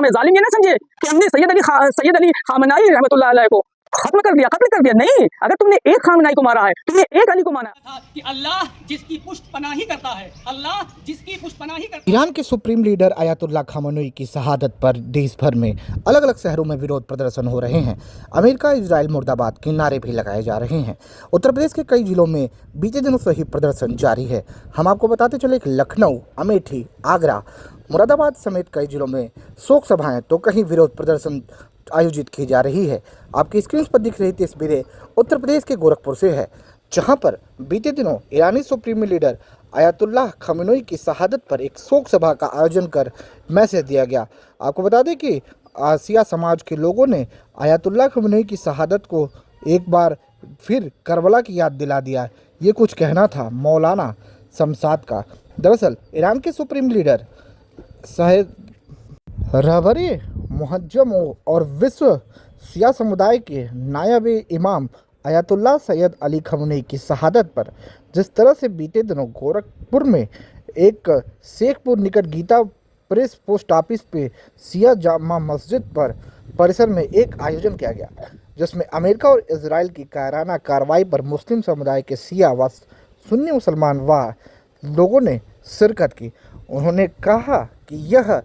में जालिम ये ना समझे कि हमने सैयद अली खामनाई रहमतुल्लाह अलैह को खत्म कर दिया, कत्ल कर दिया। नहीं, अगर तुमने एक खामनाई को मारा है, तुमने एक अली को मारा था कि अल्लाह जिसकी पुष्ट पनाही करता है, अल्लाह जिसकी पुष्ट पनाही करता है। ईरान के सुप्रीम लीडर अयातुल्लाह खामेनेई की शहादत पर देश भर में अलग अलग शहरों में विरोध प्रदर्शन हो रहे हैं। अमेरिका, इजराइल, मुर्दाबाद के नारे भी लगाए जा रहे हैं। उत्तर प्रदेश के कई जिलों में बीते दिनों से ही प्रदर्शन जारी है। हम आपको बताते चले कि लखनऊ, अमेठी, आगरा, मुरादाबाद समेत कई जिलों में शोक सभाएं तो कहीं विरोध प्रदर्शन आयोजित की जा रही है। आपकी स्क्रीन पर दिख रही तस्वीरें उत्तर प्रदेश के गोरखपुर से है, जहां पर बीते दिनों ईरानी सुप्रीम लीडर अयातुल्लाह खामेनेई की शहादत पर एक शोक सभा का आयोजन कर मैसेज दिया गया। आपको बता दें कि आसिया समाज के लोगों ने अयातुल्लाह खामेनेई की शहादत को एक बार फिर करबला की याद दिला दिया। ये कुछ कहना था मौलाना शमशाद का। दरअसल ईरान के सुप्रीम लीडर सैयद रहबरे मुअज्जम और विश्व शिया समुदाय के नायब इमाम अयातुल्लाह सैयद अली खामेनेई की शहादत पर जिस तरह से बीते दिनों गोरखपुर में एक शेखपुर निकट गीता प्रेस पोस्ट ऑफिस पे शिया जामा मस्जिद पर परिसर में एक आयोजन किया गया, जिसमें अमेरिका और इजराइल की कायराना कार्रवाई पर मुस्लिम समुदाय के शिया व सुन्नी मुसलमान व लोगों ने शिरकत की। उन्होंने कहा कि यह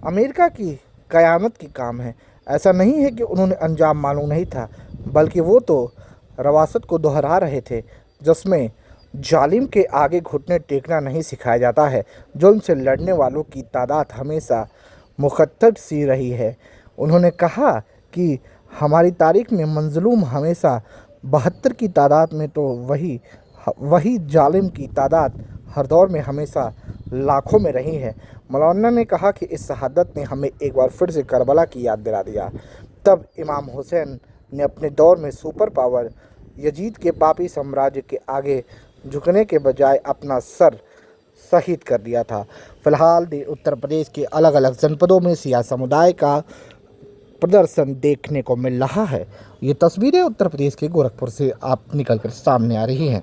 अमेरिका की क़यामत की काम है। ऐसा नहीं है कि उन्होंने अंजाम मालूम नहीं था, बल्कि वो तो रवासत को दोहरा रहे थे, जिसमें जालिम के आगे घुटने टेकना नहीं सिखाया जाता है। जुल्म से लड़ने वालों की तादाद हमेशा मुखत्तर सी रही है। उन्होंने कहा कि हमारी तारीख में मंजलूम हमेशा 72 की तादाद में, तो वही जालिम की तादाद हर दौर में हमेशा लाखों में रही है। मौलाना ने कहा कि इस शहादत ने हमें एक बार फिर से करबला की याद दिला दिया। तब इमाम हुसैन ने अपने दौर में सुपर पावर यजीद के पापी साम्राज्य के आगे झुकने के बजाय अपना सर शहीद कर दिया था। फिलहाल उत्तर प्रदेश के अलग अलग जनपदों में शिया समुदाय का प्रदर्शन देखने को मिल रहा है। ये तस्वीरें उत्तर प्रदेश के गोरखपुर से आप निकलकर सामने आ रही हैं।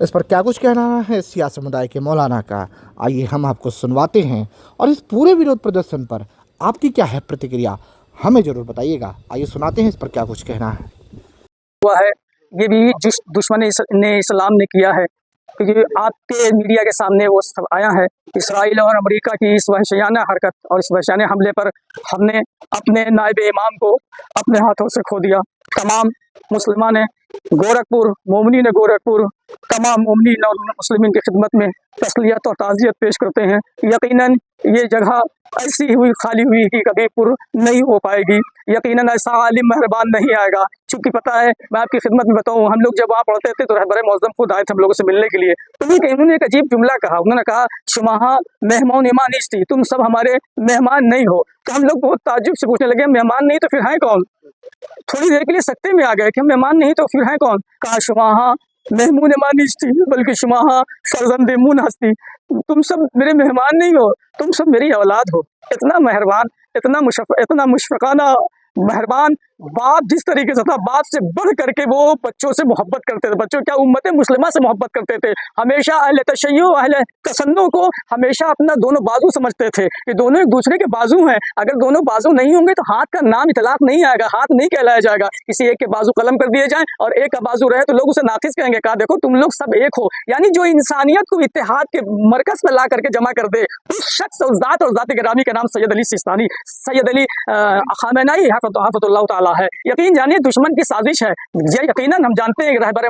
इस पर क्या कुछ कहना है शिया समुदाय के मौलाना का, आइए हम आपको सुनवाते हैं। और इस पूरे विरोध प्रदर्शन पर आपकी क्या है प्रतिक्रिया, हमें ज़रूर बताइएगा। आइए सुनाते हैं इस पर क्या कुछ कहना है। हुआ है ये भी जिस दुश्मन ने इस्लाम ने किया है, क्योंकि आपके मीडिया के सामने वो सब आया है। इसराइल और अमेरिका की इस वहशियाना हरकत और इस वहशियाना हमले पर हमने अपने नायब इमाम को अपने हाथों से खो दिया। तमाम मुसलमान गोरखपुर, मोमिनीन गोरखपुर, तमाम मोमिनीन और मुस्लिमीन की खिदमत में तस्लियत और ताज़ियत पेश करते हैं। यकीनन ये जगह ऐसी हुई खाली हुई कि कभी पुर नहीं हो पाएगी। यकीनन ऐसा आलिम मेहरबान नहीं आएगा। चूँकि पता है, मैं आपकी खिदमत में बताऊँ, हम लोग जब वहाँ पढ़ते थे तो रहबर मुअज्जम खुद आए थे हम लोगों से मिलने के लिए। तो उन्होंने एक अजीब जुमला कहा। उन्होंने कहा, शुमाहा मेहमान ईमानिश थी, तुम सब हमारे मेहमान नहीं हो। तो हम लोग बहुत ताज्जुब से पूछने लगे, मेहमान नहीं तो फिर हैं कौन? थोड़ी देर के लिए सकते में आ गए कि हम मेहमान नहीं तो फिर हैं कौन? कहा, शुमाहा मेहमून मानिश थी, बल्कि शुमाहा फर्जंद मुन हस्ती। तुम सब मेरे मेहमान नहीं हो, तुम सब मेरी औलाद हो। इतना मेहरबान, इतना मुशफ़क़ाना मेहरबान बाप जिस तरीके से था, बाप से बढ़ करके वो बच्चों से मोहब्बत करते थे। बच्चों क्या, उम्मत मुस्लिमा से मोहब्बत करते थे। हमेशा अहले तशय्यो, अहले तसन्नो को हमेशा अपना दोनों बाजू समझते थे कि दोनों एक दूसरे के बाजू हैं। अगर दोनों बाजू नहीं होंगे तो हाथ का नाम इतलाक नहीं आएगा, हाथ नहीं कहलाया जाएगा। किसी एक के बाजू कलम कर दिए जाएं और एक का बाजू रहे तो लोग उसे नाकिस कहेंगे। कहा, देखो तुम लोग सब एक हो। यानी जो इंसानियत को इत्तेहाद के मरकज में ला करके जमा कर दे, उस शख्स और ज़ात गिरामी का नाम Syed Ali Sistani, Syed Ali Khamenei हफ़ज़हुल्लाह ताला है। यकीन जानिए दुश्मन की साजिश है। यकीनन हम जानते हैं कि रहबर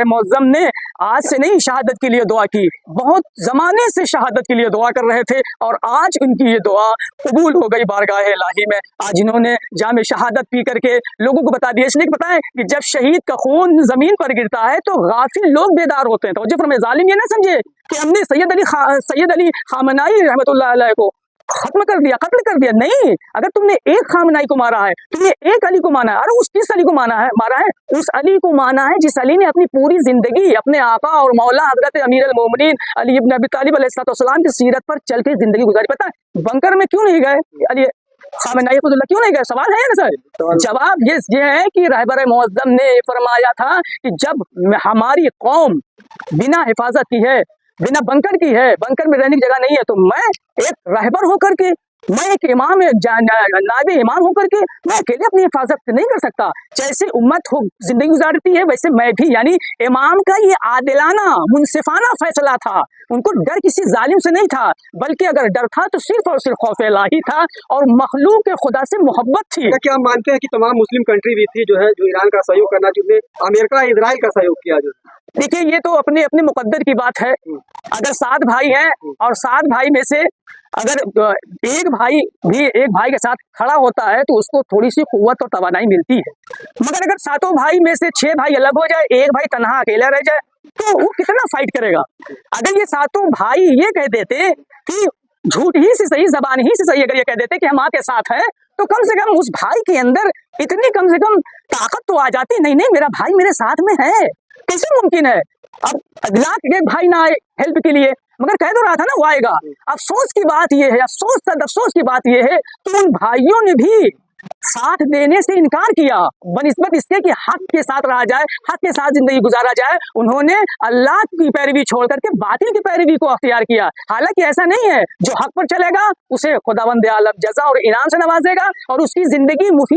मुअज्जम ने आज से नहीं शहादत के लिए दुआ की, बहुत ज़माने से शहादत के लिए दुआ कर रहे थे और आज उनकी ये दुआ कबूल हो गई बारगाह इलाही में। आज इन्होंने जाम शहादत पी करके लोगों को बता दिया। इसलिए बताएं कि जब शहीद का खून ज़मीन पर गिरता है तो गाफिल लोग बेदार होते हैं। तो जब जालिम ये ना समझे कि हमने सैयद अली खामेनेई रहमतुल्लाह अलैह को खत्म कर दिया, कत्ल कर दिया। नहीं, अगर तुमने एक खामनाई को मारा है, तुमने एक अली को माना है। अरे उस किस अली को मारा है? उस अली को माना है जिस अली ने अपनी पूरी जिंदगी अपने आका और मौला हजरत अमीर अल मोमिनीन अली इब्न अबी तालिब अलैहिस्सलाम की सीरत पर चल के जिंदगी गुजारी। पता है बंकर में क्यों नहीं गए अली खामेनेई क्यों नहीं गए? सवाल है ना सर? जवाब ये है कि रहबर मुअज्जम ने फरमाया था कि जब हमारी कौम बिना हिफाजत की है, बिना बंकर की है, बंकर में रहने की जगह नहीं है, तो मैं एक रहबर होकर के मैं एक इमाम नायब इमाम होकर के मैं अकेले अपनी हिफाजत नहीं कर सकता। जैसे उम्मत हो जिंदगी गुजारती है वैसे मैं भी, यानी इमाम का ये आदिलाना मुनसिफाना फैसला था। उनको डर किसी जालिम से नहीं था, बल्कि अगर डर था तो सिर्फ और सिर्फ खौफ इलाही था और मखलूक खुदा से मोहब्बत थी। क्या आप मानते हैं कि तमाम मुस्लिम कंट्री भी थी जो ईरान का सहयोग करना, जिसने अमेरिका इजराइल का सहयोग किया? देखिए, ये तो अपने अपने मुकद्दर की बात है। अगर 7 भाई हैं और 7 भाई में से अगर एक भाई के साथ खड़ा होता है तो उसको थोड़ी सी कुव्वत और तवानाई मिलती है, मगर अगर 7 भाई में से 6 भाई अलग हो जाए, एक भाई तन्हा अकेला रह जाए, तो वो कितना फाइट करेगा। अगर ये 7 भाई ये कह देते कि झूठ ही से सही, जबान ही से सही, अगर ये कह देते कि हम आपके साथ हैं, तो कम से कम उस भाई के अंदर इतनी कम से कम ताकत तो आ जाती। नहीं मेरा भाई मेरे साथ में है, कैसे मुमकिन है। अब लाख एक भाई ना आए हेल्प के लिए, मगर कह तो रहा था ना वो आएगा। अफसोस की बात यह है, अफसोस की बात यह है कि उन भाइयों ने भी साथ देने से इनकार किया बनिस्बत इसके कि हक के साथ रहा जाए, हक के साथ जिंदगी गुजारा जाए। उन्होंने अल्लाह की पैरवी छोड़ करके बातिल की पैरवी को अख्तियार किया। हालांकि ऐसा नहीं है, जो हक पर चलेगा उसे खुदावंद आलम जज़ा और इनाम से नवाजेगा और उसकी जिंदगी मुफीद